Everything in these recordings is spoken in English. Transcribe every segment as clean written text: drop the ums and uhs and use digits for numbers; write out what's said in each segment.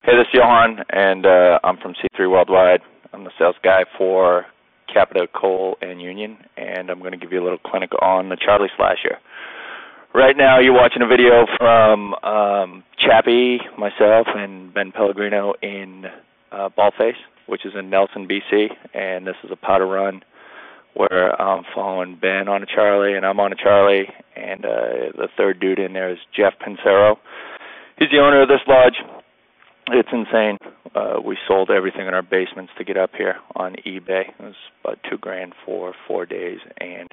Hey, this is Johan, and I'm from C3 Worldwide. I'm the sales guy for Capita, Coal, and Union, and I'm going to give you a little clinic on the Charlie Slasher. Right now, you're watching a video from Chappie, myself, and Ben Pellegrino in Baldface, which is in Nelson, BC, and this is a powder run where I'm following Ben on a Charlie, and I'm on a Charlie, and the third dude in there is Jeff Pincero. He's the owner of this lodge. It's insane. We sold everything in our basements to get up here on eBay. It was about $2,000 for 4 days, and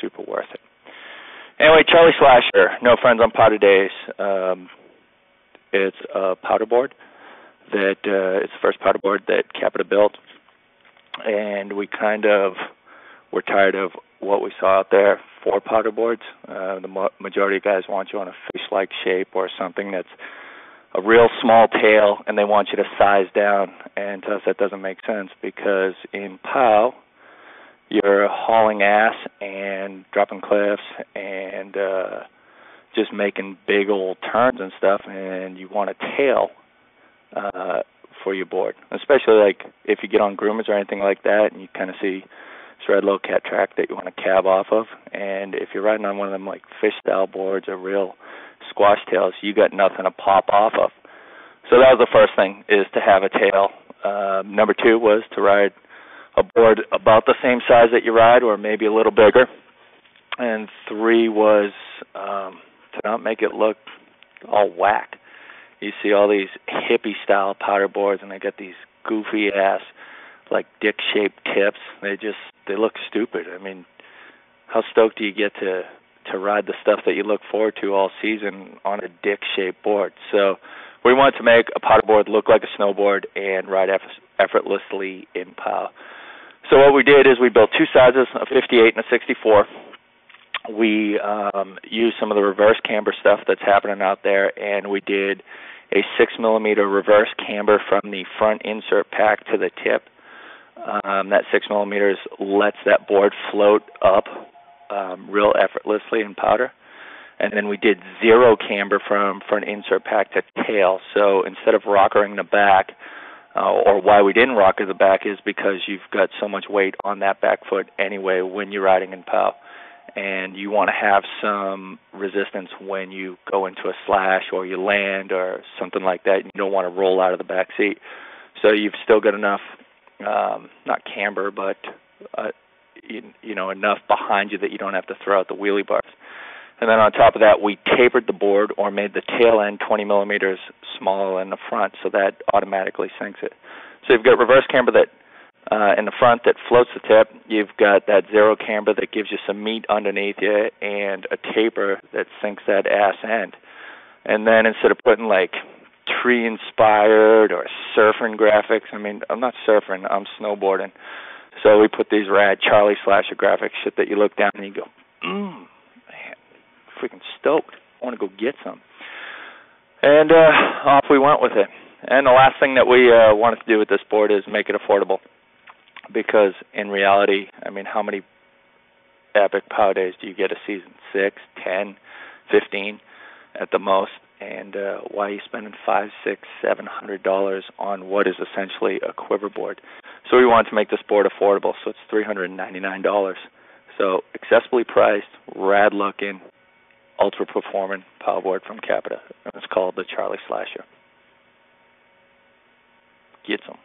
super worth it. Anyway, Charlie Slasher, no friends on powder days. It's a powder board that it's the first powder board that Capita built, and we kind of were tired of what we saw out there for powder boards. The majority of guys want you on a fish-like shape or something that's a real small tail, and they want you to size down. And to us, that doesn't make sense because in POW, you're hauling ass and dropping cliffs and just making big old turns and stuff, and you want a tail for your board, especially like if you get on groomers or anything like that, and you kind of see this red low cat track that you want to cab off of, and if you're riding on one of them like fish-style boards or real squash tails, you got nothing to pop off of. So that was the first thing, is to have a tail. Number two was to ride a board about the same size that you ride or maybe a little bigger. And three was to not make it look all whack. You see all these hippie-style powder boards, and they got these goofy-ass, like dick-shaped tips. They look stupid. I mean, how stoked do you get to ride the stuff that you look forward to all season on a dick-shaped board? So we wanted to make a powder board look like a snowboard and ride effortlessly in POW. So what we did is we built two sizes, a 58 and a 64. We used some of the reverse camber stuff that's happening out there, and we did a 6mm reverse camber from the front insert pack to the tip. That 6mm lets that board float up real effortlessly in powder. And then we did zero camber from front insert pack to tail. So instead of rockering the back, or why we didn't rocker the back is because you've got so much weight on that back foot anyway when you're riding in POW. And you want to have some resistance when you go into a slash or you land or something like that. You don't want to roll out of the back seat. So you've still got enough, not camber, but enough behind you that you don't have to throw out the wheelie bars. And then on top of that, we tapered the board or made the tail end 20mm smaller than the front, so that automatically sinks it. So you've got reverse camber that in the front that floats the tip. You've got that zero camber that gives you some meat underneath you, and a taper that sinks that ass end. And then instead of putting like tree-inspired or surfing graphics, I mean, I'm not surfing, I'm snowboarding. So we put these rad Charlie Slasher graphics, shit that you look down and you go, man, freaking stoked. I want to go get some. And off we went with it. And the last thing that we wanted to do with this board is make it affordable. Because in reality, I mean, how many epic POW days do you get a season? 6, 10, 15 at the most. And why are you spending $500, $600, $700 on what is essentially a quiver board? So we wanted to make this board affordable, so it's $399. So accessibly priced, rad looking, ultra performing POW board from Capita. It's called the Charlie Slasher. Get some.